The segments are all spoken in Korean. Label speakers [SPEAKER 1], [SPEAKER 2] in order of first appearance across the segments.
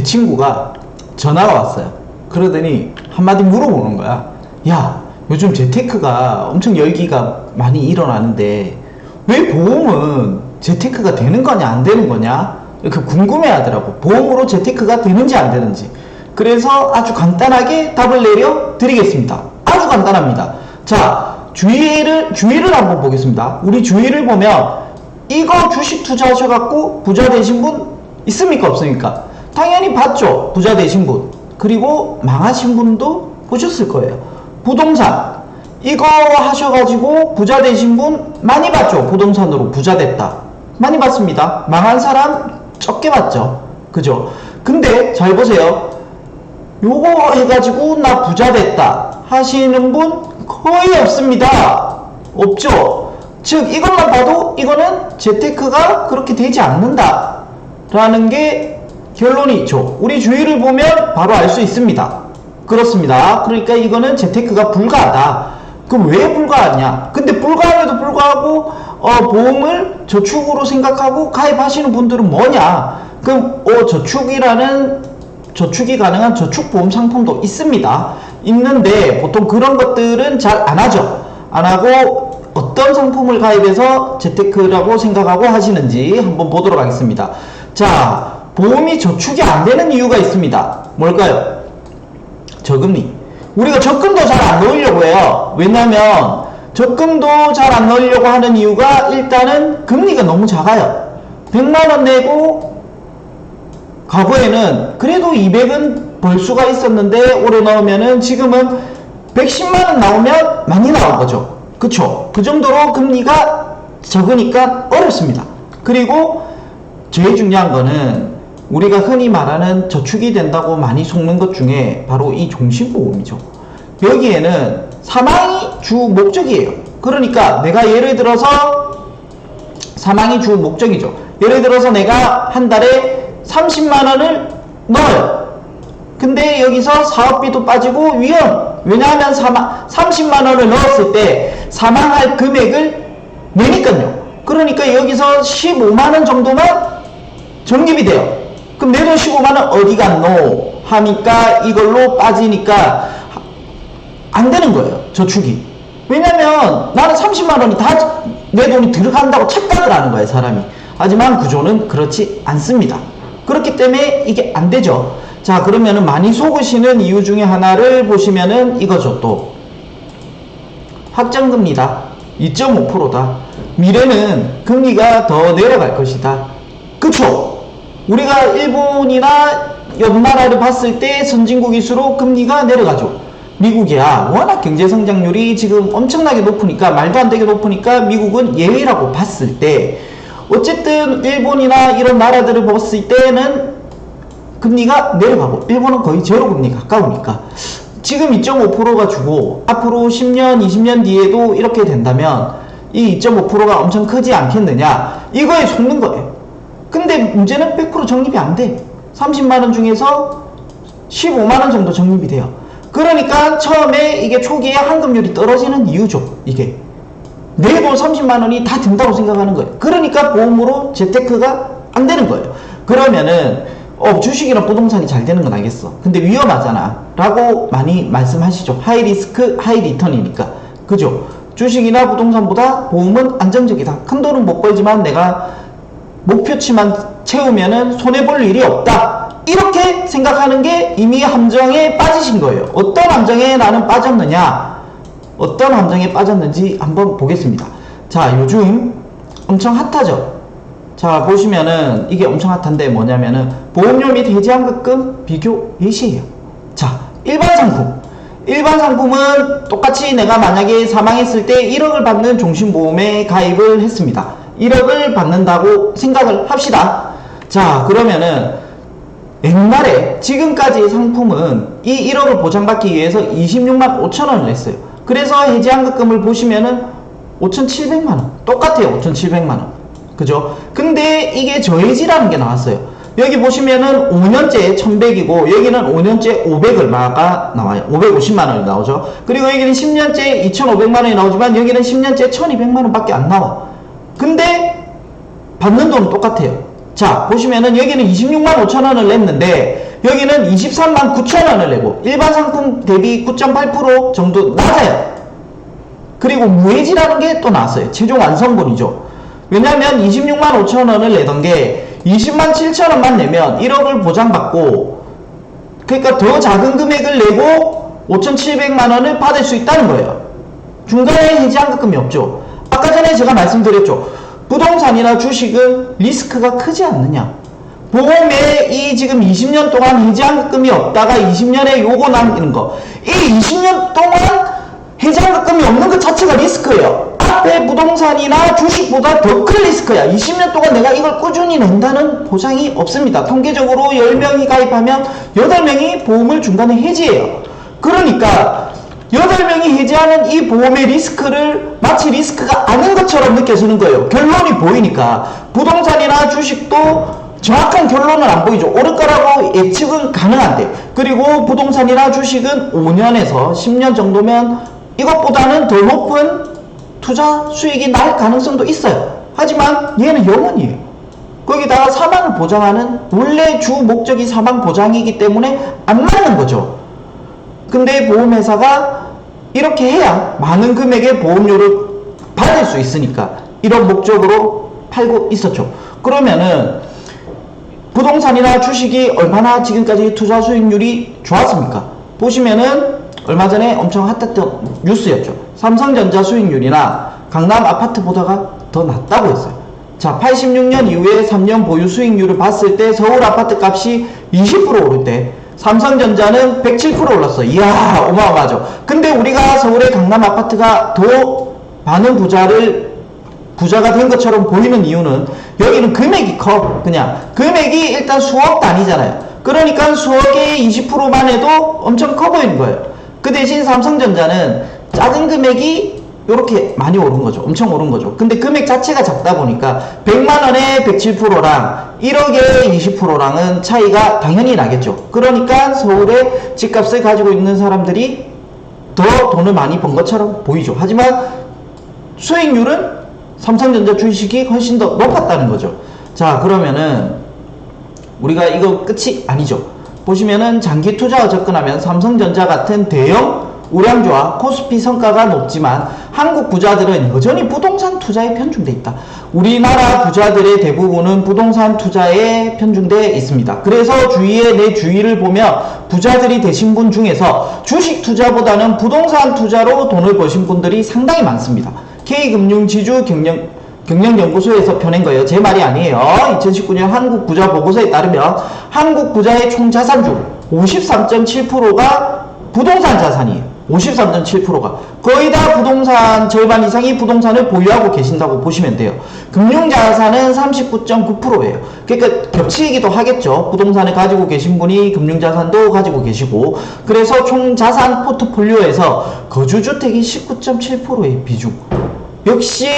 [SPEAKER 1] 친구가 전화가 왔어요. 그러더니 한마디 물어보는 거야. 야, 요즘 재테크가 엄청 열기가 많이 일어나는데 왜 보험은 재테크가 되는 거냐 안 되는 거냐 이렇게 궁금해 하더라고. 보험으로 재테크가 되는지 안 되는지. 그래서 아주 간단하게 답을 내려 드리겠습니다. 아주 간단합니다. 자, 주위를 한번 보겠습니다. 우리 주위를 보면 이거 주식 투자하셔갖고 부자 되신 분 있습니까 없습니까? 당연히 봤죠. 부자 되신 분. 그리고 망하신 분도 보셨을 거예요. 부동산 이거 하셔가지고 부자 되신 분 많이 봤죠. 부동산으로 부자 됐다 많이 봤습니다. 망한 사람 적게 봤죠. 그죠? 근데 잘 보세요. 요거 해가지고 나 부자 됐다 하시는 분 거의 없습니다. 없죠. 즉 이것만 봐도 이거는 재테크가 그렇게 되지 않는다 라는 게 결론이 있죠. 우리 주위를 보면 바로 알 수 있습니다. 그렇습니다. 그러니까 이거는 재테크가 불가하다. 그럼 왜 불가하냐? 근데 불가함에도 불구하고 보험을 저축으로 생각하고 가입하시는 분들은 뭐냐? 그럼 저축이 가능한 저축보험 상품도 있습니다. 있는데 보통 그런 것들은 잘 안 하죠. 안 하고 어떤 상품을 가입해서 재테크라고 생각하고 하시는지 한번 보도록 하겠습니다. 자, 보험이 저축이 안 되는 이유가 있습니다. 뭘까요? 저금리. 우리가 적금도 잘 안 넣으려고 해요. 왜냐면 적금도 잘 안 넣으려고 하는 이유가 일단은 금리가 너무 작아요. 100만원 내고 과거에는 그래도 200은 벌 수가 있었는데 올해 넣으면은 지금은 110만원 나오면 많이 나온 거죠. 그쵸? 그 정도로 금리가 적으니까 어렵습니다. 그리고 제일 중요한 거는 우리가 흔히 말하는 저축이 된다고 많이 속는 것 중에 바로 이 종신보험이죠. 여기에는 사망이 주 목적이에요. 그러니까 내가 예를 들어서 사망이 주 목적이죠. 예를 들어서 내가 한 달에 30만원을 넣어요. 근데 여기서 사업비도 빠지고 위험. 왜냐하면 30만원을 넣었을 때 사망할 금액을 내니까요. 그러니까 여기서 15만원 정도만 적립이 돼요. 그럼 내 돈 15만원 어디 갔노? 하니까 이걸로 빠지니까 안 되는 거예요. 저축이. 왜냐면 나는 30만원이 다 내 돈이 들어간다고 착각을 하는 거예요. 사람이. 하지만 구조는 그렇지 않습니다. 그렇기 때문에 이게 안 되죠. 자, 그러면은 많이 속으시는 이유 중에 하나를 보시면은 이거죠. 또 확정금리다. 2.5%다. 미래는 금리가 더 내려갈 것이다. 그쵸? 우리가 일본이나 옆 나라를 봤을 때 선진국일수록 금리가 내려가죠. 미국이야 워낙 경제성장률이 지금 엄청나게 높으니까 말도 안 되게 높으니까 미국은 예외라고 봤을 때 어쨌든 일본이나 이런 나라들을 봤을 때는 금리가 내려가고 일본은 거의 제로 금리 가까우니까 지금 2.5%가 주고 앞으로 10년 20년 뒤에도 이렇게 된다면 이 2.5%가 엄청 크지 않겠느냐 이거에 속는 거예요. 근데 문제는 100% 적립이 안 돼. 30만원 중에서 15만원 정도 적립이 돼요. 그러니까 처음에 이게 초기에 환급률이 떨어지는 이유죠. 이게 내 돈 30만원이 다 든다고 생각하는 거예요. 그러니까 보험으로 재테크가 안 되는 거예요. 그러면은 주식이나 부동산이 잘 되는 건 알겠어. 근데 위험하잖아 라고 많이 말씀하시죠. 하이 리스크 하이 리턴이니까. 그죠? 주식이나 부동산보다 보험은 안정적이다. 큰 돈은 못 벌지만 내가 목표치만 채우면은 손해볼 일이 없다. 이렇게 생각하는 게 이미 함정에 빠지신 거예요. 어떤 함정에 나는 빠졌느냐, 어떤 함정에 빠졌는지 한번 보겠습니다. 자, 요즘 엄청 핫하죠. 자, 보시면은 이게 엄청 핫한데 뭐냐면은 보험료 및 해지환급금 비교 예시예요. 자, 일반 상품은 똑같이 내가 만약에 사망했을 때 1억을 받는 종신보험에 가입을 했습니다. 1억을 받는다고 생각을 합시다. 자, 그러면은 옛날에 지금까지 상품은 이 1억을 보장받기 위해서 26만 5천원을 냈어요. 그래서 해지환급금을 보시면은 5,700만원 똑같아요. 5,700만원 그죠? 근데 이게 저해지라는 게 나왔어요. 여기 보시면은 5년째 1100이고 여기는 5년째 500을 나와요. 550만원이 나오죠. 그리고 여기는 10년째 2500만원이 나오지만 여기는 10년째 1200만원 밖에 안 나와. 근데 받는 돈은 똑같아요. 자, 보시면은 여기는 26만 5천원을 냈는데 여기는 23만 9천 원을 내고 일반 상품 대비 9.8% 정도 낮아요. 그리고 무해지라는 게 또 나왔어요. 최종 완성본이죠. 왜냐면 26만 5천 원을 내던 게 20만 7천 원만 내면 1억을 보장받고, 그러니까 더 작은 금액을 내고 5,700만 원을 받을 수 있다는 거예요. 중간에 해지환급금이 없죠. 아까 전에 제가 말씀드렸죠. 부동산이나 주식은 리스크가 크지 않느냐. 보험에 이 지금 20년 동안 해지환급금이 없다가 20년에 요거 남기는 거, 이 20년 동안 해지환급금이 없는 것 자체가 리스크예요. 앞에 부동산이나 주식보다 더 큰 리스크야. 20년 동안 내가 이걸 꾸준히 낸다는 보장이 없습니다. 통계적으로 10명이 가입하면 8명이 보험을 중간에 해지해요. 그러니까 8명이 해지하는 이 보험의 리스크를 마치 리스크가 아닌 것처럼 느껴지는 거예요. 결론이 보이니까. 부동산이나 주식도 정확한 결론은 안 보이죠. 오를 거라고 예측은 가능한데, 그리고 부동산이나 주식은 5년에서 10년 정도면 이것보다는 더 높은 투자 수익이 날 가능성도 있어요. 하지만 얘는 영원이에요. 거기다가 사망을 보장하는, 원래 주 목적이 사망 보장이기 때문에 안 맞는 거죠. 근데 보험회사가 이렇게 해야 많은 금액의 보험료를 받을 수 있으니까 이런 목적으로 팔고 있었죠. 그러면은 부동산이나 주식이 얼마나 지금까지 투자 수익률이 좋았습니까? 보시면은 얼마 전에 엄청 핫했던 뉴스였죠. 삼성전자 수익률이나 강남 아파트보다가 더 낮다고 했어요. 자, 86년 이후에 3년 보유 수익률을 봤을 때 서울 아파트 값이 20% 오를 때 삼성전자는 107% 올랐어. 이야, 어마어마하죠. 근데 우리가 서울의 강남 아파트가 더 많은 부자가 된 것처럼 보이는 이유는 여기는 금액이 커. 그냥 금액이 일단 수억 단위잖아요. 그러니까 수억의 20%만 해도 엄청 커 보이는 거예요. 그 대신 삼성전자는 작은 금액이 이렇게 많이 오른 거죠. 엄청 오른 거죠. 근데 금액 자체가 작다 보니까 100만원에 107%랑 1억에 20%랑은 차이가 당연히 나겠죠. 그러니까 서울에 집값을 가지고 있는 사람들이 더 돈을 많이 번 것처럼 보이죠. 하지만 수익률은 삼성전자 주식이 훨씬 더 높았다는 거죠. 자, 그러면은 우리가 이거 끝이 아니죠. 보시면은 장기 투자와 접근하면 삼성전자 같은 대형 우량주와 코스피 성과가 높지만 한국 부자들은 여전히 부동산 투자에 편중돼 있다. 우리나라 부자들의 대부분은 부동산 투자에 편중돼 있습니다. 그래서 내 주위를 보면 부자들이 되신 분 중에서 주식 투자보다는 부동산 투자로 돈을 버신 분들이 상당히 많습니다. K금융지주 경영연구소에서 펴낸 거예요. 제 말이 아니에요. 2019년 한국 부자 보고서에 따르면 한국 부자의 총 자산중 53.7%가 부동산 자산이에요. 53.7%가 거의 다 부동산, 절반 이상이 부동산을 보유하고 계신다고 보시면 돼요. 금융자산은 39.9%예요. 그러니까 겹치기도 하겠죠. 부동산을 가지고 계신 분이 금융자산도 가지고 계시고, 그래서 총 자산 포트폴리오에서 거주주택이 19.7%의 비중. 역시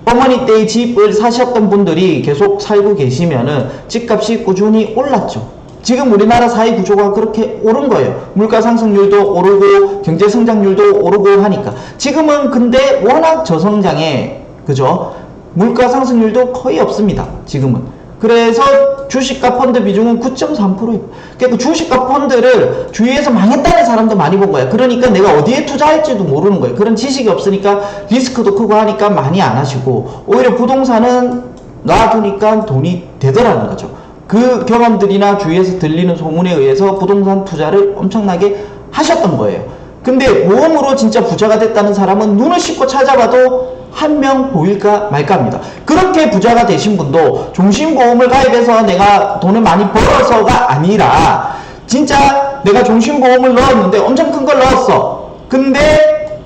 [SPEAKER 1] 어머니 때의 집을 사셨던 분들이 계속 살고 계시면은 집값이 꾸준히 올랐죠. 지금 우리나라 사회 구조가 그렇게 오른 거예요. 물가 상승률도 오르고 경제 성장률도 오르고 하니까. 지금은 근데 워낙 저성장에, 그죠? 물가 상승률도 거의 없습니다. 지금은. 그래서 주식과 펀드 비중은 9.3%예요. 그러니까 주식과 펀드를 주위에서 망했다는 사람도 많이 본 거예요. 그러니까 내가 어디에 투자할지도 모르는 거예요. 그런 지식이 없으니까 리스크도 크고 하니까 많이 안 하시고, 오히려 부동산은 놔두니까 돈이 되더라는 거죠. 그 경험들이나 주위에서 들리는 소문에 의해서 부동산 투자를 엄청나게 하셨던 거예요. 근데 보험으로 진짜 부자가 됐다는 사람은 눈을 씻고 찾아봐도 한 명 보일까 말까 합니다. 그렇게 부자가 되신 분도 종신보험을 가입해서 내가 돈을 많이 벌어서가 아니라 진짜 내가 종신보험을 넣었는데 엄청 큰 걸 넣었어. 근데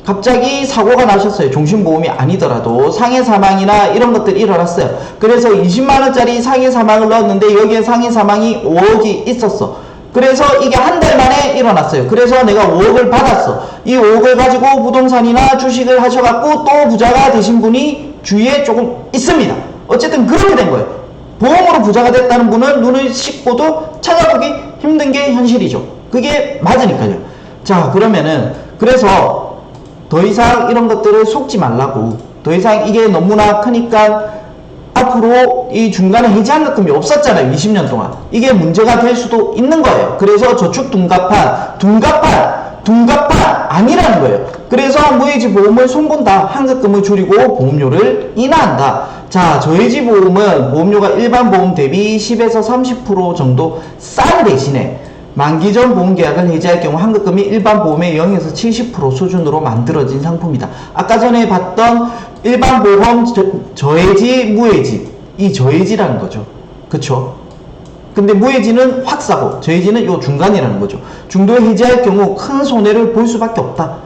[SPEAKER 1] 갑자기 사고가 나셨어요. 종신보험이 아니더라도 상해 사망이나 이런 것들이 일어났어요. 그래서 20만원짜리 상해 사망을 넣었는데 여기에 상해 사망이 5억이 있었어. 그래서 이게 한 달 만에 일어났어요. 그래서 내가 5억을 받았어. 이 5억을 가지고 부동산이나 주식을 하셔갖고 또 부자가 되신 분이 주위에 조금 있습니다. 어쨌든 그렇게 된 거예요. 보험으로 부자가 됐다는 분은 눈을 씻고도 찾아보기 힘든 게 현실이죠. 그게 맞으니까요. 자, 그러면은 그래서 더 이상 이런 것들을 속지 말라고, 더 이상 이게 너무나 크니까 앞으로 이 중간에 해지환급금이 없었잖아요. 20년 동안. 이게 문제가 될 수도 있는 거예요. 그래서 저축 둔갑판 아니라는 거예요. 그래서 무해지 보험을 손본다. 환급금을 줄이고 보험료를 인하한다. 자, 저해지 보험은 보험료가 일반 보험 대비 10에서 30% 정도 싼 대신에 만기 전 보험 계약을 해지할 경우 환급금이 일반 보험의 0에서 70% 수준으로 만들어진 상품이다. 아까 전에 봤던 일반 보험 저해지, 무해지, 이 저해지라는 거죠. 그쵸? 근데 무해지는 확 싸고 저해지는 요 중간이라는 거죠. 중도에 해지할 경우 큰 손해를 볼 수밖에 없다.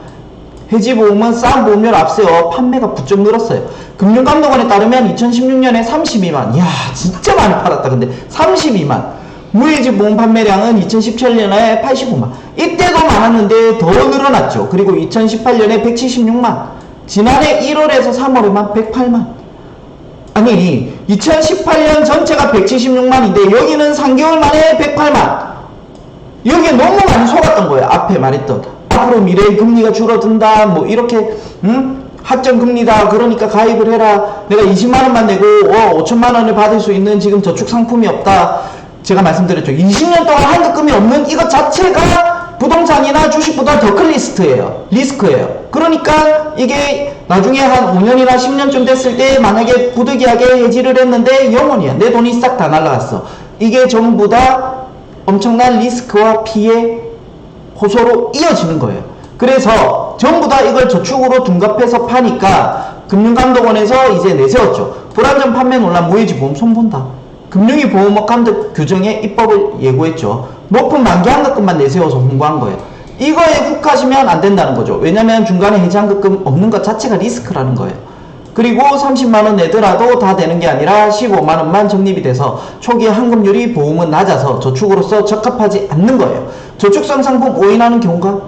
[SPEAKER 1] 해지보험은 싼 보험료를 앞세워 판매가 부쩍 늘었어요. 금융감독원에 따르면 2016년에 32만, 이야 진짜 많이 팔았다. 근데 32만. 무해지 보험 판매량은 2017년에 85만. 이때도 많았는데 더 늘어났죠. 그리고 2018년에 176만. 지난해 1월에서 3월에만 108만. 아니 2018년 전체가 176만인데 여기는 3개월 만에 108만. 여기에 너무 많이 속았던 거예요. 앞에 말했던 앞으로 미래의 금리가 줄어든다 뭐 이렇게 하점금리다 그러니까 가입을 해라. 내가 20만원만 내고 5천만원을 받을 수 있는 지금 저축 상품이 없다. 제가 말씀드렸죠. 20년 동안 환급금이 없는 이것 자체가 부동산이나 주식보다 더 큰 리스크예요. 그러니까 이게 나중에 한 5년이나 10년쯤 됐을 때 만약에 부득이하게 해지를 했는데 영원이야. 내 돈이 싹 다 날라갔어. 이게 전부 다 엄청난 리스크와 피해 호소로 이어지는 거예요. 그래서 전부 다 이걸 저축으로 둔갑해서 파니까 금융감독원에서 이제 내세웠죠. 불안전 판매 논란 무해지 보험 손본다. 금융위 보험업 감독 규정에 입법을 예고했죠. 높은 만기 환급금만 내세워서 홍보한 거예요. 이거에 훅하시면 안 된다는 거죠. 왜냐면 중간에 해지 환급금 없는 것 자체가 리스크라는 거예요. 그리고 30만원 내더라도 다 되는 게 아니라 15만원만 적립이 돼서 초기 환급률이 보험은 낮아서 저축으로서 적합하지 않는 거예요. 저축성 상품 오인하는 경우가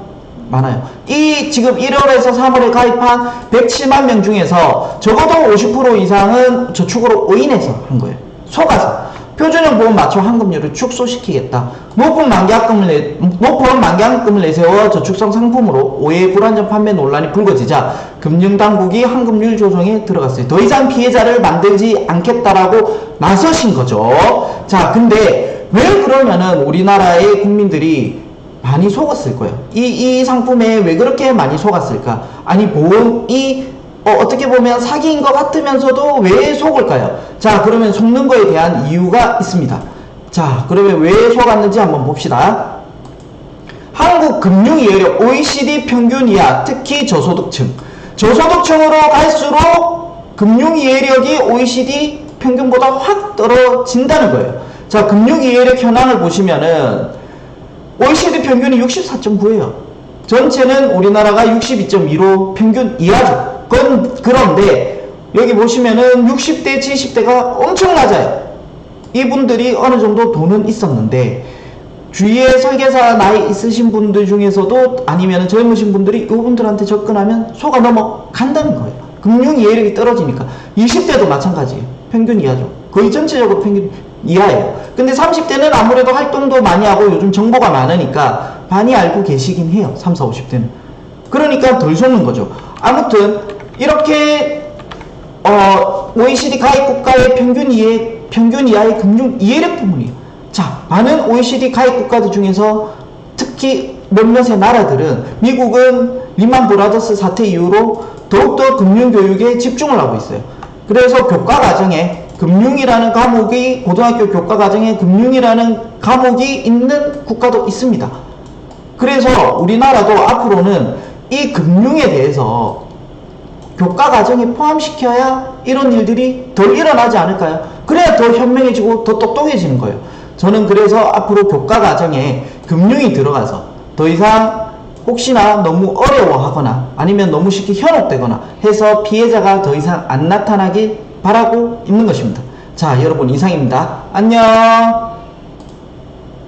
[SPEAKER 1] 많아요. 이 지금 1월에서 3월에 가입한 107만 명 중에서 적어도 50% 이상은 저축으로 오인해서 한 거예요. 속아서. 표준형 보험 맞춰 환급률을 축소시키겠다. 높은 만기환급금을 내세워 저축성 상품으로 오해 불안전 판매 논란이 불거지자 금융당국이 환급률 조정에 들어갔어요. 더 이상 피해자를 만들지 않겠다라고 나서신 거죠. 자, 근데 왜 그러면은 우리나라의 국민들이 많이 속았을 거예요. 이 상품에 왜 그렇게 많이 속았을까? 아니 보험이 어떻게 보면 사기인 것 같으면서도 왜 속을까요? 자, 그러면 속는 거에 대한 이유가 있습니다. 자, 그러면 왜 속았는지 한번 봅시다. 한국 금융이해력 OECD 평균 이하, 특히 저소득층. 저소득층으로 갈수록 금융이해력이 OECD 평균보다 확 떨어진다는 거예요. 자, 금융이해력 현황을 보시면은 OECD 평균이 64.9예요. 전체는 우리나라가 62.2로 평균 이하죠. 그런데 여기 보시면은 60대, 70대가 엄청 낮아요. 이분들이 어느 정도 돈은 있었는데 주위에 설계사 나이 있으신 분들 중에서도 아니면 젊으신 분들이 이분들한테 접근하면 속아 넘어간다는 거예요. 금융 이해력이 떨어지니까. 20대도 마찬가지예요. 평균 이하죠. 거의 전체적으로 평균 이하예요. 근데 30대는 아무래도 활동도 많이 하고 요즘 정보가 많으니까 많이 알고 계시긴 해요. 30, 50대는. 그러니까 덜 속는 거죠. 아무튼 이렇게 OECD 가입 국가의 평균 이하의 금융 이해력 때문이에요. 자, 많은 OECD 가입 국가들 중에서 특히 몇몇의 나라들은 미국은 리만 브라더스 사태 이후로 더욱더 금융교육에 집중을 하고 있어요. 그래서 교과과정에 금융이라는 과목이 고등학교 교과과정에 금융이라는 과목이 있는 국가도 있습니다. 그래서 우리나라도 앞으로는 이 금융에 대해서 교과과정에 포함시켜야 이런 일들이 덜 일어나지 않을까요? 그래야 더 현명해지고 더 똑똑해지는 거예요. 저는 그래서 앞으로 교과과정에 금융이 들어가서 더 이상 혹시나 너무 어려워하거나 아니면 너무 쉽게 현혹되거나 해서 피해자가 더 이상 안 나타나길 바라고 있는 것입니다. 자, 여러분 이상입니다. 안녕.